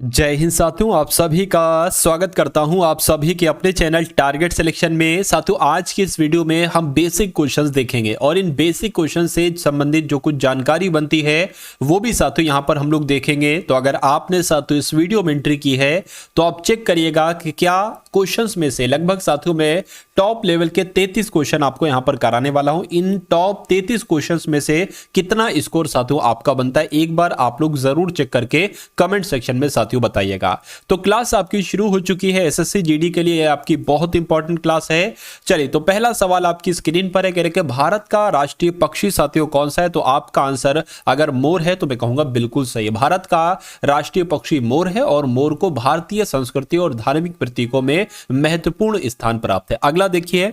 जय हिंद साथियों, आप सभी का स्वागत करता हूं आप सभी के अपने चैनल टारगेट सिलेक्शन में। साथियों, आज की इस वीडियो में हम बेसिक क्वेश्चंस देखेंगे और इन बेसिक क्वेश्चन से संबंधित जो कुछ जानकारी बनती है वो भी साथियों यहां पर हम लोग देखेंगे। तो अगर आपने साथियों इस वीडियो में एंट्री की है तो आप चेक करिएगा कि क्या क्वेश्चंस में से लगभग साथियों में टॉप लेवल के 33 क्वेश्चन आपको यहां पर कराने वाला हूं। इन टॉप 33 क्वेश्चंस में से कितना स्कोर साथियों आपका बनता है, एक बार आप लोग जरूर चेक करके कमेंट सेक्शन में साथियों बताइएगा। तो क्लास आपकी शुरू हो चुकी है एसएससी जीडी के लिए, आपकी बहुत इंपॉर्टेंट क्लास है। चलिए, तो पहला सवाल आपकी स्क्रीन पर है, कह रहे कि भारत का राष्ट्रीय पक्षी साथियों कौन सा है। तो आपका आंसर अगर मोर है तो मैं कहूंगा बिल्कुल सही है। भारत का राष्ट्रीय पक्षी मोर है और मोर को भारतीय संस्कृति और धार्मिक प्रतीकों में महत्वपूर्ण स्थान प्राप्त है। अगला देखिए,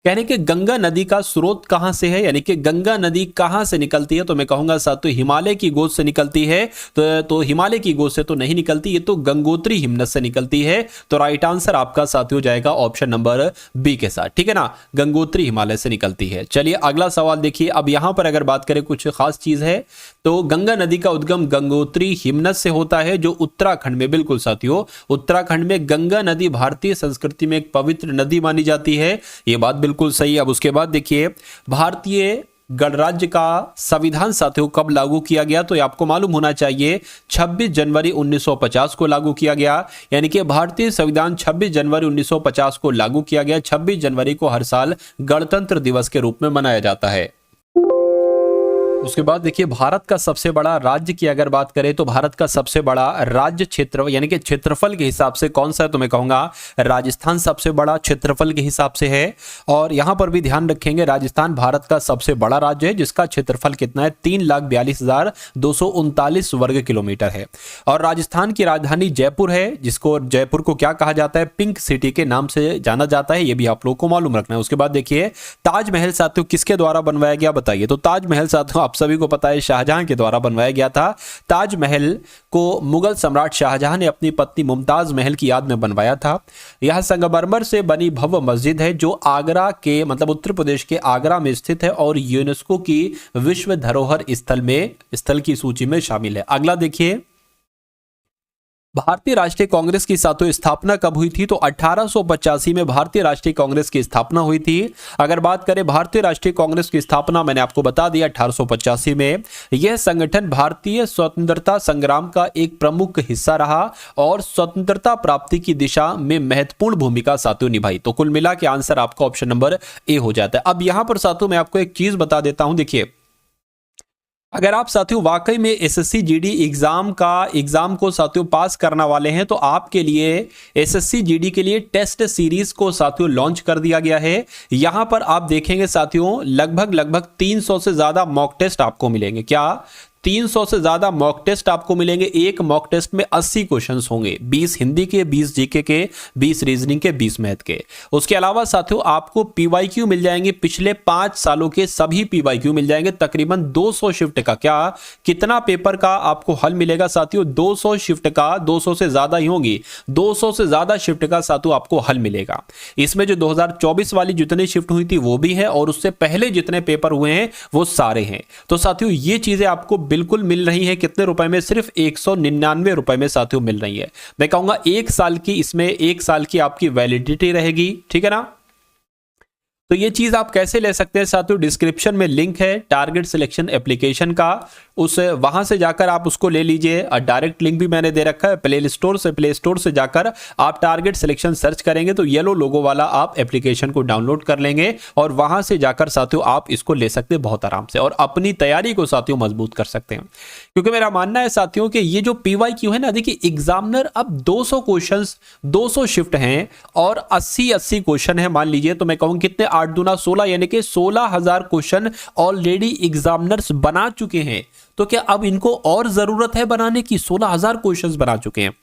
कहने के गंगा नदी का स्रोत कहां से है, यानी कि गंगा नदी कहां से निकलती है। तो मैं कहूंगा साथियों हिमालय की गोद से निकलती है। तो हिमालय की गोद से तो नहीं निकलती, ये तो गंगोत्री हिमनद से निकलती है। तो राइट आंसर आपका साथियों जाएगा ऑप्शन नंबर बी के साथ, ठीक है ना, गंगोत्री हिमालय से निकलती है। चलिए अगला सवाल देखिए। अब यहां पर अगर बात करें कुछ खास चीज है, तो गंगा नदी का उद्गम गंगोत्री हिमनद से होता है जो उत्तराखंड में, बिल्कुल साथियों उत्तराखंड में गंगा नदी भारतीय संस्कृति में एक पवित्र नदी मानी जाती है। यह बात बिल्कुल सही है। अब उसके बाद देखिए, भारतीय गणराज्य का संविधान साथियों कब लागू किया गया। तो ये आपको मालूम होना चाहिए 26 जनवरी 1950 को लागू किया गया, यानी कि भारतीय संविधान 26 जनवरी 1950 को लागू किया गया। 26 जनवरी को हर साल गणतंत्र दिवस के रूप में मनाया जाता है। उसके बाद देखिए, भारत का सबसे बड़ा राज्य की अगर बात करें तो भारत का सबसे बड़ा राज्य क्षेत्र यानी कि क्षेत्रफल के हिसाब से कौन सा है। तो मैं कहूंगा राजस्थान सबसे बड़ा क्षेत्रफल के हिसाब से है। और यहां पर भी ध्यान रखेंगे, राजस्थान भारत का सबसे बड़ा राज्य है जिसका क्षेत्रफल कितना है, 3,42,239 वर्ग किलोमीटर है। और राजस्थान की राजधानी जयपुर है, जिसको जयपुर को क्या कहा जाता है, पिंक सिटी के नाम से जाना जाता है। यह भी आप लोग को मालूम रखना है। उसके बाद देखिए, ताजमहल साथियों किसके द्वारा बनवाया गया बताइए। तो ताजमहल साथियों आप सभी को पता है शाहजहां के द्वारा बनवाया गया था। ताजमहल को मुगल सम्राट शाहजहां ने अपनी पत्नी मुमताज महल की याद में बनवाया था। यह संगमरमर से बनी भव्य मस्जिद है जो आगरा के मतलब उत्तर प्रदेश के आगरा में स्थित है और यूनेस्को की विश्व धरोहर स्थल की सूची में शामिल है। अगला देखिए, भारतीय राष्ट्रीय कांग्रेस की साथियों स्थापना कब हुई थी। तो 1885 में भारतीय राष्ट्रीय कांग्रेस की स्थापना हुई थी। अगर बात करें भारतीय राष्ट्रीय कांग्रेस की स्थापना, मैंने आपको बता दिया 1885 में। यह संगठन भारतीय स्वतंत्रता संग्राम का एक प्रमुख हिस्सा रहा और स्वतंत्रता प्राप्ति की दिशा में महत्वपूर्ण भूमिका साथियों निभाई। तो कुल मिला के आंसर आपका ऑप्शन नंबर ए हो जाता है। अब यहां पर साथियों मैं आपको एक चीज बता देता हूं, देखिए अगर आप साथियों वाकई में एसएससी जीडी एग्जाम को साथियों पास करना वाले हैं तो आपके लिए एसएससी जीडी के लिए टेस्ट सीरीज को साथियों लॉन्च कर दिया गया है। यहां पर आप देखेंगे साथियों लगभग 300 से ज्यादा मॉक टेस्ट आपको मिलेंगे। क्या 300 से ज्यादा मॉक टेस्ट आपको मिलेंगे। एक मॉक टेस्ट में 80 क्वेश्चंस होंगे, 20 हिंदी के, 20 जीके के, 20 रीजनिंग के, 20 मैथ के। उसके अलावा साथियों आपको पीवाईक्यू मिल जाएंगे, पिछले 5 सालों के सभी पीवाईक्यू मिल जाएंगे। तकरीबन 200 शिफ्ट का कितना पेपर का आपको हल मिलेगा साथियों, 200 शिफ्ट का, 200 से ज्यादा ही होंगी, 200 से ज्यादा शिफ्ट का साथियों आपको हल मिलेगा। इसमें जो 2024 वाली जितनी शिफ्ट हुई थी वो भी है और उससे पहले जितने पेपर हुए हैं वो सारे हैं। तो साथियों ये चीजें आपको बिल्कुल मिल रही है कितने रुपए में, सिर्फ 199 रुपए में साथियों मिल रही है। मैं कहूंगा 1 साल की, इसमें 1 साल की आपकी वैलिडिटी रहेगी, ठीक है ना। तो ये चीज आप कैसे ले सकते हैं साथियों, डिस्क्रिप्शन में लिंक है टारगेट सिलेक्शन एप्लीकेशन का, वहां से जाकर आप उसको ले लीजिए। और डायरेक्ट लिंक भी मैंने दे रखा है प्ले स्टोर से जाकर आप टारगेट सिलेक्शन सर्च करेंगे तो येलो लोगो वाला आप एप्लीकेशन को डाउनलोड कर लेंगे और वहां से जाकर साथियों आप इसको ले सकते हैं बहुत आराम से और अपनी तैयारी को साथियों मजबूत कर सकते हैं। क्योंकि मेरा मानना है साथियों कि ये जो पीवाईक्यू है ना, देखिए एग्जामिनर अब 200 क्वेश्चन, 200 शिफ्ट हैं और 80 क्वेश्चन है मान लीजिए। तो मैं कहूँ कितने, 8 दूना 16, यानी कि 16,000 क्वेश्चन ऑलरेडी एग्जामिनर्स बना चुके हैं। तो क्या अब इनको और जरूरत है बनाने की, 16,000 क्वेश्चंस बना चुके हैं।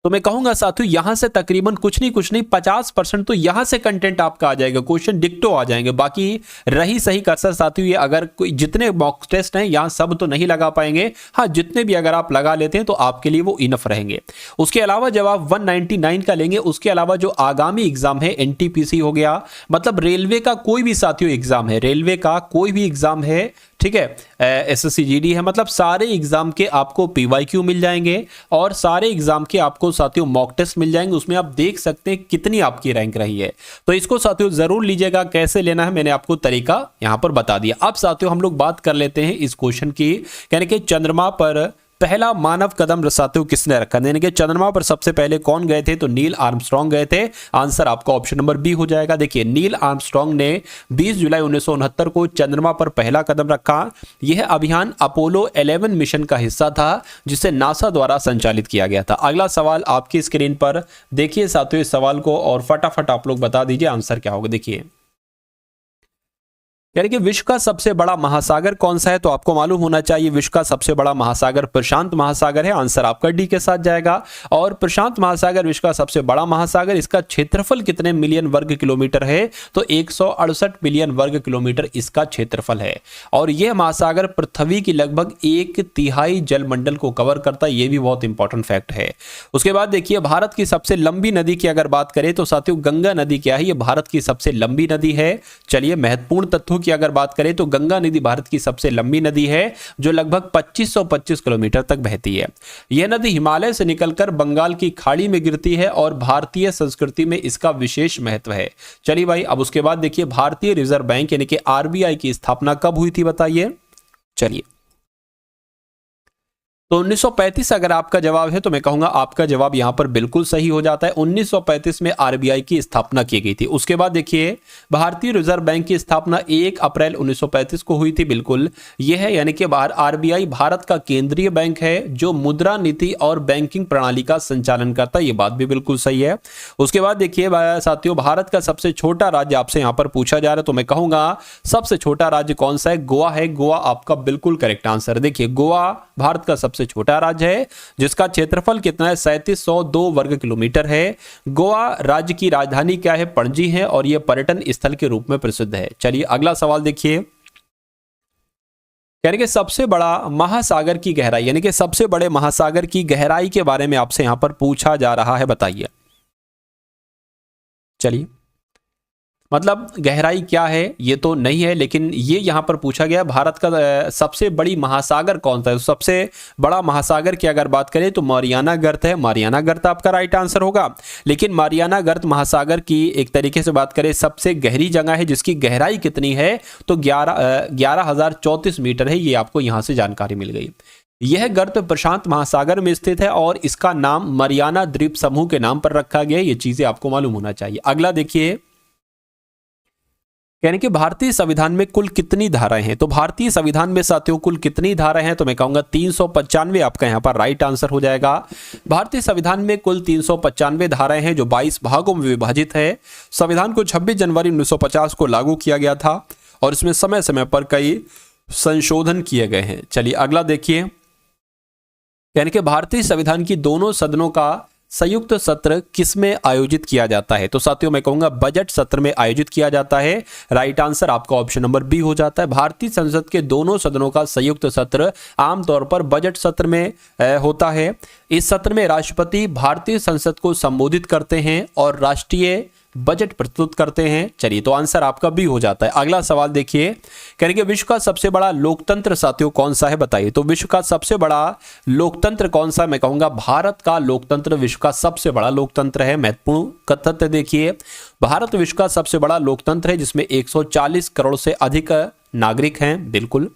तो मैं कहूंगा साथियों यहां से तकरीबन कुछ नहीं 50% तो यहां से कंटेंट आपका आ जाएगा, क्वेश्चन डिक्टो आ जाएंगे। बाकी रही सही कसर साथियों ये, अगर कोई जितने मॉक टेस्ट हैं यहां सब तो नहीं लगा पाएंगे, हाँ जितने भी अगर आप लगा लेते हैं तो आपके लिए वो इनफ रहेंगे। उसके अलावा जब आप 199 का लेंगे, उसके अलावा जो आगामी एग्जाम है एनटीपीसी हो गया, मतलब रेलवे का कोई भी साथियों एग्जाम है, रेलवे का कोई भी एग्जाम है ठीक है, SSCGD है, मतलब सारे एग्जाम के आपको PYQ मिल जाएंगे और सारे एग्जाम के आपको साथियों मॉक टेस्ट मिल जाएंगे। उसमें आप देख सकते हैं कितनी आपकी रैंक रही है। तो इसको साथियों जरूर लीजिएगा। कैसे लेना है मैंने आपको तरीका यहां पर बता दिया। अब साथियों हम लोग बात कर लेते हैं इस क्वेश्चन की, यानी कि चंद्रमा पर पहला मानव कदम साथियों किसने रखा, यानी कि चंद्रमा पर सबसे पहले कौन गए थे, तो नील आर्मस्ट्रांग गए थे। आंसर आपका ऑप्शन नंबर बी हो जाएगा। देखिए नील आर्मस्ट्रांग ने 20 जुलाई 1969 को चंद्रमा पर पहला कदम रखा। यह अभियान अपोलो 11 मिशन का हिस्सा था जिसे नासा द्वारा संचालित किया गया था। अगला सवाल आपकी स्क्रीन पर देखिए साथियों इस सवाल को और फटाफट आप लोग बता दीजिए आंसर क्या होगा। देखिए यानी कि विश्व का सबसे बड़ा महासागर कौन सा है, तो आपको मालूम होना चाहिए विश्व का सबसे बड़ा महासागर प्रशांत महासागर है। आंसर आपका डी के साथ जाएगा। और प्रशांत महासागर विश्व का सबसे बड़ा महासागर, इसका क्षेत्रफल कितने मिलियन वर्ग किलोमीटर है, तो 168 मिलियन वर्ग किलोमीटर इसका क्षेत्रफल है। और यह महासागर पृथ्वी की लगभग 1/3 जलमंडल को कवर करता है। यह भी बहुत इंपॉर्टेंट फैक्ट है। उसके बाद देखिए भारत की सबसे लंबी नदी की अगर बात करें तो साथियों गंगा नदी क्या है, यह भारत की सबसे लंबी नदी है। चलिए महत्वपूर्ण तथ्यों की अगर बात करें तो गंगा नदी भारत की सबसे लंबी नदी है जो लगभग 2525 किलोमीटर तक बहती है। यह नदी हिमालय से निकलकर बंगाल की खाड़ी में गिरती है और भारतीय संस्कृति में इसका विशेष महत्व है। चलिए भाई अब उसके बाद देखिए भारतीय रिजर्व बैंक यानी कि RBI की स्थापना कब हुई थी बताइए। चलिए तो 1935 अगर आपका जवाब है तो मैं कहूंगा आपका जवाब यहां पर बिल्कुल सही हो जाता है। 1935 में RBI की स्थापना की गई थी। उसके बाद देखिए भारतीय रिजर्व बैंक की स्थापना 1 अप्रैल 1935 को हुई थी। बिल्कुल यह है, यानी कि RBI भारत का केंद्रीय बैंक है जो मुद्रा नीति और बैंकिंग प्रणाली का संचालन करता है। यह बात भी बिल्कुल सही है। उसके बाद देखिए साथियों भारत का सबसे छोटा राज्य आपसे यहां पर पूछा जा रहा है तो मैं कहूंगा सबसे छोटा राज्य कौन सा है, गोवा है। गोवा आपका बिल्कुल करेक्ट आंसर है। देखिए गोवा भारत का सबसे छोटा राज्य है जिसका क्षेत्रफल कितना है, 3702 वर्ग किलोमीटर है। गोवा राज्य की राजधानी क्या है, पणजी है और यह पर्यटन स्थल के रूप में प्रसिद्ध है। चलिए अगला सवाल देखिए, यानी कि सबसे बड़ा महासागर की गहराई, यानी कि सबसे बड़े महासागर की गहराई के बारे में आपसे यहां पर पूछा जा रहा है, बताइए। चलिए मतलब गहराई क्या है ये तो नहीं है, लेकिन ये यहां पर पूछा गया भारत का सबसे बड़ी महासागर कौन सा है। सबसे बड़ा महासागर की अगर बात करें तो मारियाना गर्त है। मारियाना गर्त आपका राइट आंसर होगा। लेकिन मारियाना गर्त महासागर की एक तरीके से बात करें सबसे गहरी जगह है जिसकी गहराई कितनी है, तो 11,034 मीटर है। ये आपको यहां से जानकारी मिल गई। यह गर्त प्रशांत महासागर में स्थित है और इसका नाम मारियाना द्वीप समूह के नाम पर रखा गया है। ये चीजें आपको मालूम होना चाहिए। अगला देखिए, यानी कि भारतीय संविधान में कुल कितनी धाराएं हैं, तो भारतीय संविधान में साथियों कुल कितनी धाराएं हैं, तो मैं कहूंगा 395 आपका यहां पर राइट आंसर हो जाएगा। भारतीय संविधान में कुल 395 धाराएं हैं जो 22 भागों में विभाजित है। संविधान को 26 जनवरी 1950 को लागू किया गया था और इसमें समय समय पर कई संशोधन किए गए हैं। चलिए अगला देखिए, यानी कि भारतीय संविधान की दोनों सदनों का संयुक्त सत्र किसमें आयोजित किया जाता है, तो साथियों मैं कहूंगा बजट सत्र में आयोजित किया जाता है। राइट आंसर आपका ऑप्शन नंबर बी हो जाता है। भारतीय संसद के दोनों सदनों का संयुक्त सत्र आमतौर पर बजट सत्र में होता है। इस सत्र में राष्ट्रपति भारतीय संसद को संबोधित करते हैं और राष्ट्रीय बजट प्रस्तुत करते हैं। चलिए तो आंसर आपका बी हो जाता है। अगला सवाल देखिए, कहेंगे विश्व का सबसे बड़ा लोकतंत्र साथियों कौन सा है, बताइए। तो विश्व का सबसे बड़ा लोकतंत्र कौन सा है, मैं कहूंगा भारत का लोकतंत्र विश्व का सबसे बड़ा लोकतंत्र है। महत्वपूर्ण तथ्य देखिए, भारत विश्व का सबसे बड़ा लोकतंत्र है जिसमें 140 करोड़ से अधिक नागरिक हैं। बिल्कुल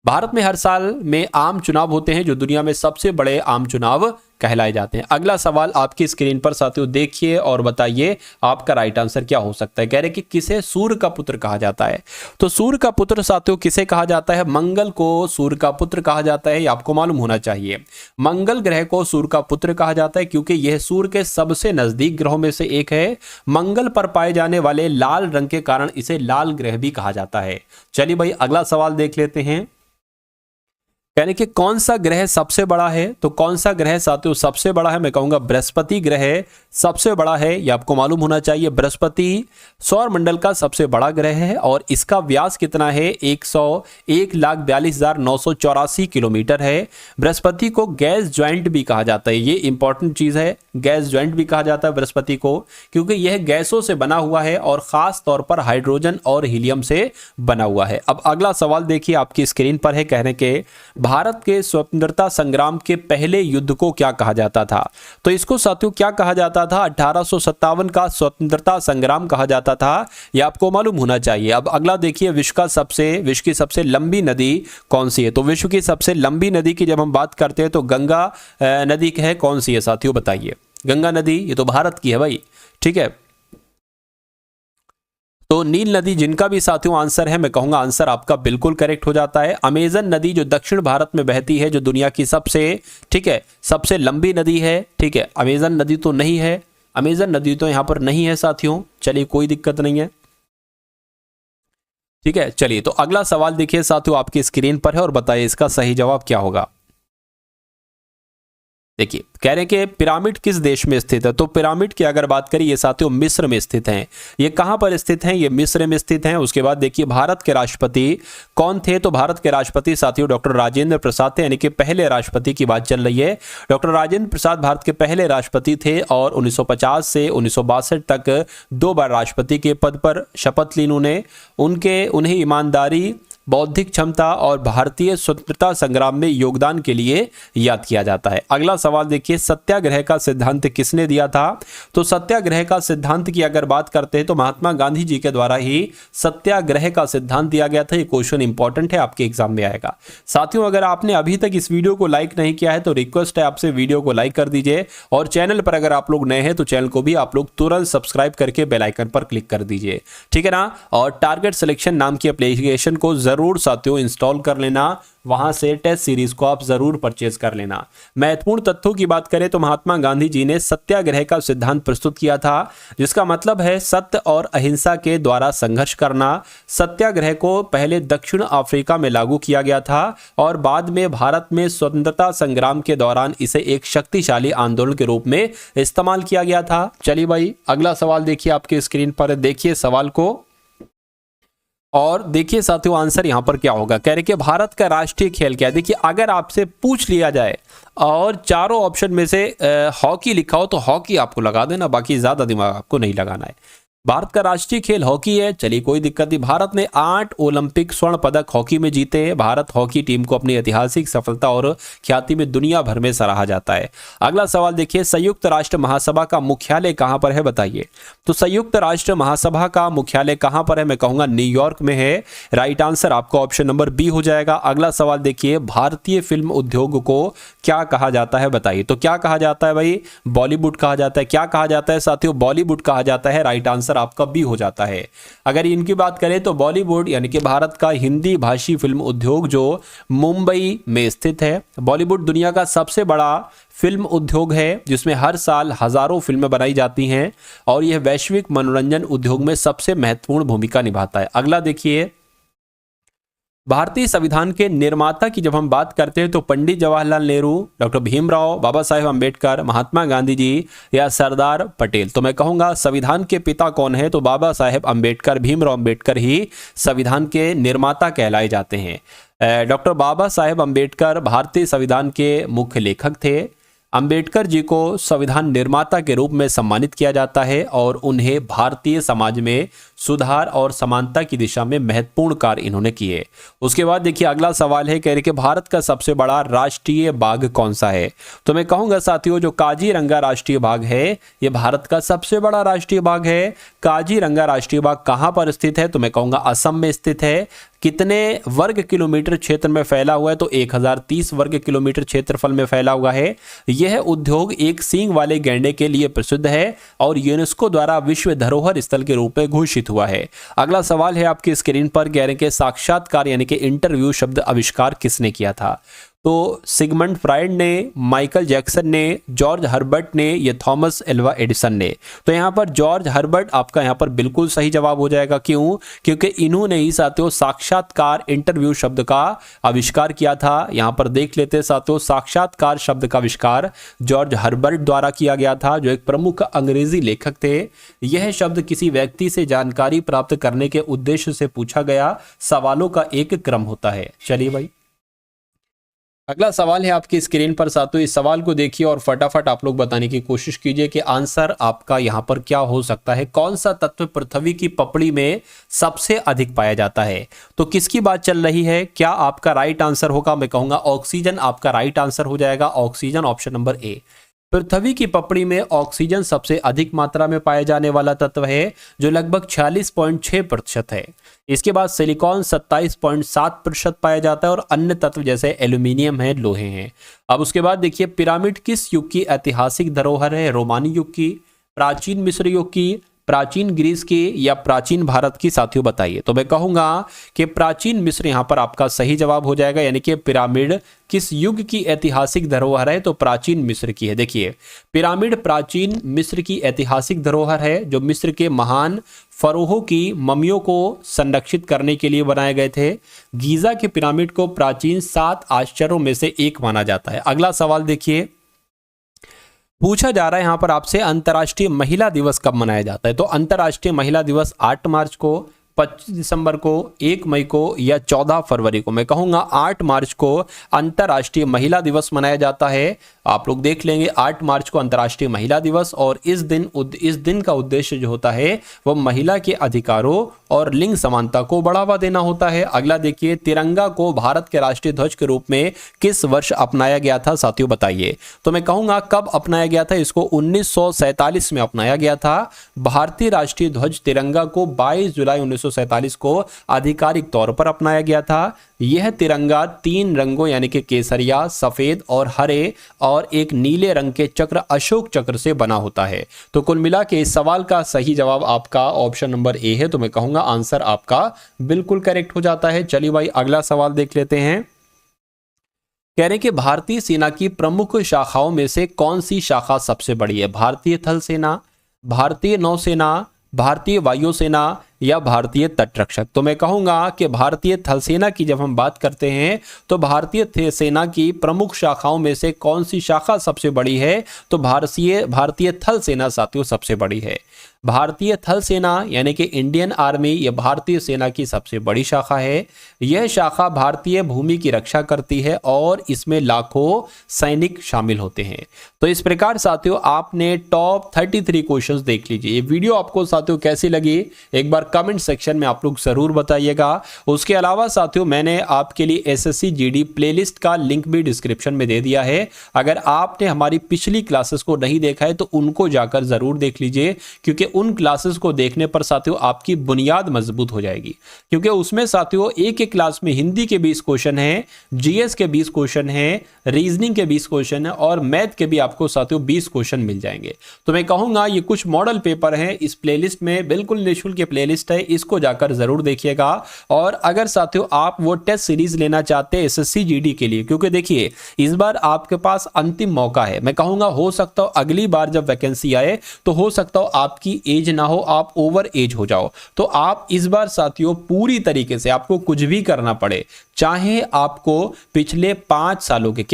भारत में हर साल में आम चुनाव होते हैं जो दुनिया में सबसे बड़े आम चुनाव कहलाए जाते हैं। अगला सवाल आपकी स्क्रीन पर साथियों देखिए और बताइए आपका राइट आंसर क्या हो सकता है। कह रहे कि किसे सूर्य का पुत्र कहा जाता है, तो सूर्य का पुत्र साथियों किसे कहा जाता है, मंगल को सूर्य का पुत्र कहा जाता है। ये आपको मालूम होना चाहिए। मंगल ग्रह को सूर्य का पुत्र कहा जाता है क्योंकि यह सूर्य के सबसे नजदीक ग्रहों में से एक है। मंगल पर पाए जाने वाले लाल रंग के कारण इसे लाल ग्रह भी कहा जाता है। चलिए भाई अगला सवाल देख लेते हैं। यानी कि कौन सा ग्रह सबसे बड़ा है, तो कौन सा ग्रह साथियों सबसे बड़ा है, मैं कहूंगा बृहस्पति ग्रह सबसे बड़ा है। ये आपको मालूम होना चाहिए। बृहस्पति सौर मंडल का सबसे बड़ा ग्रह है और इसका व्यास कितना है, 1,42,984 किलोमीटर है। बृहस्पति को गैस ज्वाइंट भी कहा जाता है, ये इंपॉर्टेंट चीज है, गैस ज्वाइंट भी कहा जाता है बृहस्पति को, क्योंकि यह गैसों से बना हुआ है और खास तौर पर हाइड्रोजन और हीलियम से बना हुआ है। अब अगला सवाल देखिए आपकी स्क्रीन पर है, कहने के भारत के स्वतंत्रता संग्राम के पहले युद्ध को क्या कहा जाता था। तो इसको साथियों क्या कहा जाता था, 1857 का स्वतंत्रता संग्राम कहा जाता था, यह आपको मालूम होना चाहिए। अब अगला देखिए, विश्व की सबसे लंबी नदी कौन सी है। तो विश्व की सबसे लंबी नदी की जब हम बात करते हैं तो गंगा नदी है, कौन सी है साथियों बताइए। गंगा नदी, ये तो भारत की है भाई, ठीक है। तो नील नदी जिनका भी साथियों आंसर है, मैं कहूंगा आंसर आपका बिल्कुल करेक्ट हो जाता है। अमेजन नदी जो दक्षिण भारत में बहती है, जो दुनिया की सबसे, ठीक है, सबसे लंबी नदी है, ठीक है। अमेजन नदी तो नहीं है, अमेजन नदी तो यहां पर नहीं है साथियों, चलिए कोई दिक्कत नहीं है, ठीक है। चलिए तो अगला सवाल देखिए साथियों आपकी स्क्रीन पर है और बताइए इसका सही जवाब क्या होगा। देखिए कह रहे हैं कि पिरामिड किस देश में स्थित है। तो पिरामिड की अगर बात करें, ये साथियों मिस्र में स्थित हैं। ये कहां पर स्थित हैं, ये मिस्र में स्थित हैं। उसके बाद देखिए भारत के राष्ट्रपति कौन थे। तो भारत के राष्ट्रपति साथियों डॉक्टर राजेंद्र प्रसाद थे, यानी कि पहले राष्ट्रपति की बात चल रही है। डॉक्टर राजेंद्र प्रसाद भारत के पहले राष्ट्रपति थे और 1950 से 1962 तक 2 बार राष्ट्रपति के पद पर शपथ ली उन्होंने। उन्हें ईमानदारी, बौद्धिक क्षमता और भारतीय स्वतंत्रता संग्राम में योगदान के लिए याद किया जाता है। अगला सवाल देखिए, सत्याग्रह का सिद्धांत किसने दिया था। तो सत्याग्रह का सिद्धांत की अगर बात करते हैं तो महात्मा गांधी जी के द्वारा ही सत्याग्रह का सिद्धांत दिया गया था। ये क्वेश्चन इंपॉर्टेंट है, आपके एग्जाम में आएगा। साथियों अगर आपने अभी तक इस वीडियो को लाइक नहीं किया है तो रिक्वेस्ट है आपसे, वीडियो को लाइक कर दीजिए और चैनल पर अगर आप लोग नए हैं तो चैनल को भी आप लोग तुरंत सब्सक्राइब करके बेल आइकन पर क्लिक कर दीजिए, ठीक है ना। और टारगेट सिलेक्शन नाम की एप्लीकेशन को जरूर साथियों इंस्टॉल कर लेना, वहां से टेस्ट सीरीज को आप जरूर परचेज कर लेना। महत्वपूर्ण तथ्यों की बात करें तो महात्मा गांधी जी ने सत्याग्रह का सिद्धांत प्रस्तुत किया था, जिसका मतलब है सत्य और अहिंसा के द्वारा संघर्ष करना। सत्याग्रह को पहले दक्षिण अफ्रीका में लागू किया गया था और बाद में भारत में स्वतंत्रता संग्राम के दौरान इसे एक शक्तिशाली आंदोलन के रूप में इस्तेमाल किया गया था। चलिए भाई अगला सवाल देखिए आपके स्क्रीन पर, देखिए सवाल को और देखिए साथियों आंसर यहां पर क्या होगा। कह रहे कि भारत का राष्ट्रीय खेल क्या है। देखिए अगर आपसे पूछ लिया जाए और चारों ऑप्शन में से हॉकी लिखा हो तो हॉकी आपको लगा देना, बाकी ज्यादा दिमाग आपको नहीं लगाना है। भारत का राष्ट्रीय खेल हॉकी है, चलिए कोई दिक्कत नहीं। भारत ने 8 ओलंपिक स्वर्ण पदक हॉकी में जीते हैं। भारत हॉकी टीम को अपनी ऐतिहासिक सफलता और ख्याति में दुनिया भर में सराहा जाता है। अगला सवाल देखिए, संयुक्त राष्ट्र महासभा का मुख्यालय कहां पर है बताइए। तो संयुक्त राष्ट्र महासभा का मुख्यालय कहां पर है, मैं कहूंगा न्यूयॉर्क में है। राइट आंसर आपका ऑप्शन नंबर बी हो जाएगा। अगला सवाल देखिए, भारतीय फिल्म उद्योग को क्या कहा जाता है बताइए। तो क्या कहा जाता है भाई, बॉलीवुड कहा जाता है। क्या कहा जाता है साथियों, बॉलीवुड कहा जाता है। राइट आंसर आपका बी हो जाता है। अगर इनकी बात करें तो बॉलीवुड यानी कि भारत का हिंदी भाषी फिल्म उद्योग जो मुंबई में स्थित है। बॉलीवुड दुनिया का सबसे बड़ा फिल्म उद्योग है जिसमें हर साल हजारों फिल्में बनाई जाती हैं और यह वैश्विक मनोरंजन उद्योग में सबसे महत्वपूर्ण भूमिका निभाता है। अगला देखिए, भारतीय संविधान के निर्माता की जब हम बात करते हैं तो पंडित जवाहरलाल नेहरू, डॉक्टर भीमराव, बाबा साहेब अम्बेडकर, महात्मा गांधी जी या सरदार पटेल। तो मैं कहूंगा संविधान के पिता कौन है, तो बाबा साहेब अम्बेडकर, भीमराव अम्बेडकर ही संविधान के निर्माता कहलाए जाते हैं। डॉक्टर बाबा साहेब अम्बेडकर भारतीय संविधान के मुख्य लेखक थे। अंबेडकर जी को संविधान निर्माता के रूप में सम्मानित किया जाता है और उन्हें भारतीय समाज में सुधार और समानता की दिशा में महत्वपूर्ण कार्य इन्होंने किए। उसके बाद देखिए अगला सवाल है, कह रहे कि भारत का सबसे बड़ा राष्ट्रीय बाघ कौन सा है। तो मैं कहूंगा साथियों जो काजीरंगा राष्ट्रीय बाघ है यह भारत का सबसे बड़ा राष्ट्रीय बाघ है। काजीरंगा राष्ट्रीय बाघ कहां पर स्थित है, तो मैं कहूंगा असम में स्थित है। कितने वर्ग किलोमीटर क्षेत्र में फैला हुआ है, तो 1030 वर्ग किलोमीटर क्षेत्रफल में फैला हुआ है। यह उद्योग एक सींग वाले गैंडे के लिए प्रसिद्ध है और यूनेस्को द्वारा विश्व धरोहर स्थल के रूप में घोषित हुआ है। अगला सवाल है आपकी स्क्रीन पर, कह रहे हैं कि साक्षात्कार यानी कि इंटरव्यू शब्द आविष्कार किसने किया था। तो सिगमंड फ्राइड ने, माइकल जैक्सन ने, जॉर्ज हर्बर्ट ने, या थॉमस एल्वा एडिसन ने। तो यहाँ पर जॉर्ज हर्बर्ट आपका यहाँ पर बिल्कुल सही जवाब हो जाएगा। क्यों? क्योंकि इन्होंने ही साथियों साक्षात्कार इंटरव्यू शब्द का आविष्कार किया था। यहाँ पर देख लेते हैं साथियों, साक्षात्कार शब्द का आविष्कार जॉर्ज हर्बर्ट द्वारा किया गया था, जो एक प्रमुख अंग्रेजी लेखक थे। यह शब्द किसी व्यक्ति से जानकारी प्राप्त करने के उद्देश्य से पूछा गया सवालों का एक क्रम होता है। चलिए भाई, अगला सवाल है आपकी स्क्रीन पर साथियों। इस सवाल को देखिए और फटाफट आप लोग बताने की कोशिश कीजिए कि आंसर आपका यहां पर क्या हो सकता है। कौन सा तत्व पृथ्वी की पपड़ी में सबसे अधिक पाया जाता है? तो किसकी बात चल रही है? क्या आपका राइट आंसर होगा? मैं कहूंगा ऑक्सीजन आपका राइट आंसर हो जाएगा। Oxygen, option number A. पृथ्वी की पपड़ी में ऑक्सीजन सबसे अधिक मात्रा में पाए जाने वाला तत्व है, जो लगभग 46.6% है। इसके बाद सिलिकॉन 27.7% पाया जाता है और अन्य तत्व जैसे एल्यूमिनियम है, लोहे हैं। अब उसके बाद देखिए, पिरामिड किस युग की ऐतिहासिक धरोहर है? रोमानी युग की, प्राचीन मिस्र युग की, प्राचीन ग्रीस की, या प्राचीन भारत की? साथियों बताइए। तो मैं कहूंगा कि प्राचीन मिस्र यहां पर आपका सही जवाब हो जाएगा, यानी कि पिरामिड किस युग की ऐतिहासिक धरोहर है? तो प्राचीन मिस्र की है। देखिए, पिरामिड प्राचीन मिस्र की ऐतिहासिक धरोहर है, जो मिस्र के महान फरोहों की ममियों को संरक्षित करने के लिए बनाए गए थे। गीजा के पिरामिड को प्राचीन 7 आश्चर्यों में से एक माना जाता है। अगला सवाल देखिए, पूछा जा रहा है यहां पर आपसे, अंतर्राष्ट्रीय महिला दिवस कब मनाया जाता है? तो अंतर्राष्ट्रीय महिला दिवस 8 मार्च को, 25 दिसंबर को, 1 मई को, या 14 फरवरी को? मैं कहूंगा 8 मार्च को अंतर्राष्ट्रीय महिला दिवस मनाया जाता है। आप लोग देख लेंगे 8 मार्च को अंतर्राष्ट्रीय महिला दिवस, और इस दिन का उद्देश्य जो होता है वह महिला के अधिकारों और लिंग समानता को बढ़ावा देना होता है। अगला देखिए, तिरंगा को भारत के राष्ट्रीय ध्वज के रूप में किस वर्ष अपनाया गया था? साथियों बताइए। तो मैं कहूंगा कब अपनाया गया था इसको? 1947 में अपनाया गया था। भारतीय राष्ट्रीय ध्वज तिरंगा को 22 जुलाई 1947 को आधिकारिक तौर पर अपनाया गया था। यह तिरंगा 3 रंगों यानी कि केसरिया, सफेद और हरे, और एक नीले रंग के चक्र अशोक चक्र से बना होता है। तो कुल मिला के इस सवाल का सही जवाब आपका ऑप्शन नंबर ए है। तो मैं कहूंगा आंसर आपका बिल्कुल करेक्ट हो जाता है। चलिए भाई, अगला सवाल देख लेते हैं। कह रहे हैं कि भारतीय सेना की प्रमुख शाखाओं में से कौन सी शाखा सबसे बड़ी है? भारतीय थल सेना, भारतीय नौसेना, भारतीय वायुसेना, या भारतीय तटरक्षक? तो मैं कहूंगा कि भारतीय थल सेना की जब हम बात करते हैं तो भारतीय सेना की प्रमुख शाखाओं में से कौन सी शाखा सबसे बड़ी है? तो भारतीय थल सेना साथियों सबसे बड़ी है। भारतीय थल सेना यानी कि इंडियन आर्मी, यह भारतीय सेना की सबसे बड़ी शाखा है। यह शाखा भारतीय भूमि की रक्षा करती है और इसमें लाखों सैनिक शामिल होते हैं। तो इस प्रकार साथियों आपने टॉप 33 क्वेश्चंस देख लीजिए। ये वीडियो आपको साथियों कैसी लगी एक बार कमेंट सेक्शन में आप लोग जरूर बताइएगा। उसके अलावा साथियों मैंने आपके लिए एसएससी जीडी प्लेलिस्ट का लिंक भी डिस्क्रिप्शन में दे दिया है। अगर आपने हमारी पिछली क्लासेस को नहीं देखा है तो उनको जाकर जरूर देख लीजिए, क्योंकि उन क्लासेस को देखने पर साथियों आपकी बुनियाद मजबूत हो जाएगी। क्योंकि उसमें साथियों एक एक क्लास में हिंदी के 20 क्वेश्चन है, जीएस के 20 क्वेश्चन है, रीजनिंग के 20 क्वेश्चन है और मैथ के भी आपको साथियों 20 क्वेश्चन मिल जाएंगे। तो मैं कहूंगा ये कुछ मॉडल पेपर हैं इस प्लेलिस्ट में, बिल्कुल निःशुल्क की प्लेलिस्ट है, इसको जाकर जरूर देखिएगा। और अगर साथियों आप वो टेस्ट सीरीज लेना चाहते हैं एसएससी जीडी के लिए, क्योंकि देखिए इस बार आपके पास अंतिम मौका है। मैं कहूंगा हो सकता हो अगली बार जब वैकेंसी आए तो हो सकता हो आपकी एज ना हो, आप ओवर एज हो जाओ। तो आप इस बार साथियों पूरी तरीके से आपको कुछ भी करना पड़े, चाहे आपको पिछले 5 सालों के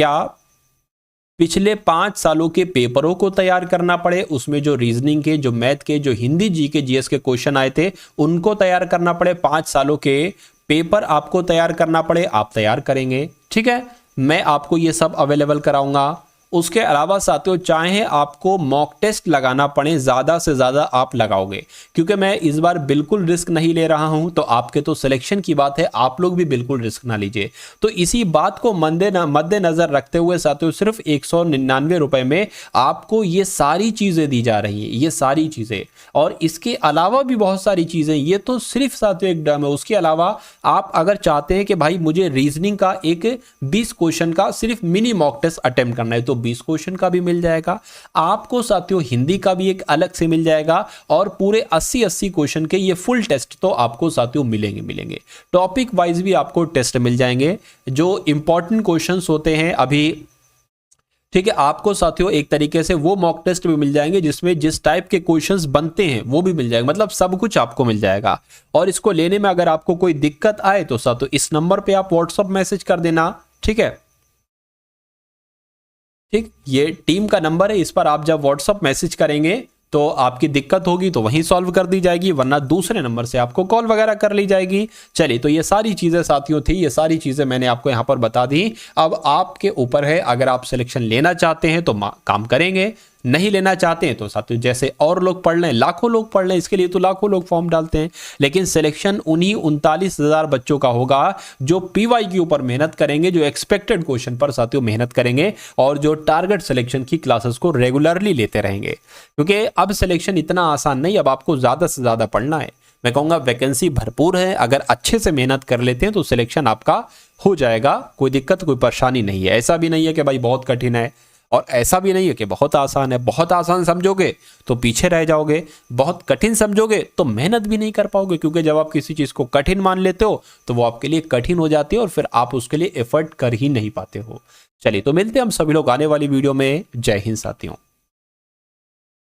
पिछले 5 सालों के पेपरों को तैयार करना पड़े, उसमें जो रीजनिंग के, जो मैथ के, जो हिंदी जी के जीएस के क्वेश्चन आए थे उनको तैयार करना पड़े, 5 सालों के पेपर आपको तैयार करना पड़े, आप तैयार करेंगे। ठीक है, मैं आपको ये सब अवेलेबल कराऊंगा। उसके अलावा साथियों चाहे आपको मॉक टेस्ट लगाना पड़े, ज्यादा से ज्यादा आप लगाओगे, क्योंकि मैं इस बार बिल्कुल रिस्क नहीं ले रहा हूं। तो आपके तो सिलेक्शन की बात है, आप लोग भी बिल्कुल रिस्क ना लीजिए। तो इसी बात को मद्देनजर रखते हुए साथियों सिर्फ 199 रुपए में आपको ये सारी चीजें दी जा रही है, ये सारी चीजें, और इसके अलावा भी बहुत सारी चीजें। ये तो सिर्फ साथियों एक डम है। उसके अलावा आप अगर चाहते हैं कि भाई मुझे रीजनिंग का एक 20 क्वेश्चन का सिर्फ मिनी मॉक टेस्ट अटेम्प्ट करना है, तो 20 क्वेश्चन का भी मिल जाएगा आपको साथियों, हिंदी का भी एक अलग से मिल जाएगा और पूरे 80 क्वेश्चन के ये फुल टेस्ट तो आपको साथियों मिलेंगे। टॉपिक वाइज भी आपको टेस्ट मिल जाएंगे, जो इंपॉर्टेंट क्वेश्चंस होते हैं अभी, ठीक है। आपको साथियों एक तरीके से वो मॉक टेस्ट भी मिल जाएंगे जिसमें जिस टाइप के क्वेश्चंस बनते हैं वो भी मिल जाएगा, मतलब सब कुछ आपको मिल जाएगा। और इसको लेने में अगर आपको कोई दिक्कत आए तो साथियों इस नंबर पे आप व्हाट्सएप मैसेज कर देना, ठीक है। ठीक, ये टीम का नंबर है, इस पर आप जब व्हाट्सएप मैसेज करेंगे तो आपकी दिक्कत होगी तो वहीं सॉल्व कर दी जाएगी, वरना दूसरे नंबर से आपको कॉल वगैरह कर ली जाएगी। चलिए, तो ये सारी चीजें साथियों थी, ये सारी चीजें मैंने आपको यहां पर बता दी। अब आपके ऊपर है, अगर आप सिलेक्शन लेना चाहते हैं तो काम करेंगे, नहीं लेना चाहते हैं तो साथियों जैसे और लोग पढ़ लें, लाखों लोग पढ़ लें, इसके लिए तो लाखों लोग फॉर्म डालते हैं, लेकिन सिलेक्शन उन्हीं 39,000 बच्चों का होगा जो पीवाई के ऊपर मेहनत करेंगे, जो एक्सपेक्टेड क्वेश्चन पर साथियों मेहनत करेंगे और जो टारगेट सिलेक्शन की क्लासेस को रेगुलरली लेते रहेंगे। क्योंकि अब सिलेक्शन इतना आसान नहीं, अब आपको ज्यादा से ज्यादा पढ़ना है। मैं कहूंगा वैकेंसी भरपूर है, अगर अच्छे से मेहनत कर लेते हैं तो सिलेक्शन आपका हो जाएगा, कोई दिक्कत कोई परेशानी नहीं है। ऐसा भी नहीं है कि भाई बहुत कठिन है और ऐसा भी नहीं है कि बहुत आसान है। बहुत आसान समझोगे तो पीछे रह जाओगे, बहुत कठिन समझोगे तो मेहनत भी नहीं कर पाओगे, क्योंकि जब आप किसी चीज को कठिन मान लेते हो तो वो आपके लिए कठिन हो जाती है और फिर आप उसके लिए एफर्ट कर ही नहीं पाते हो। चलिए, तो मिलते हैं हम सभी लोग आने वाली वीडियो में। जय हिंद साथियों।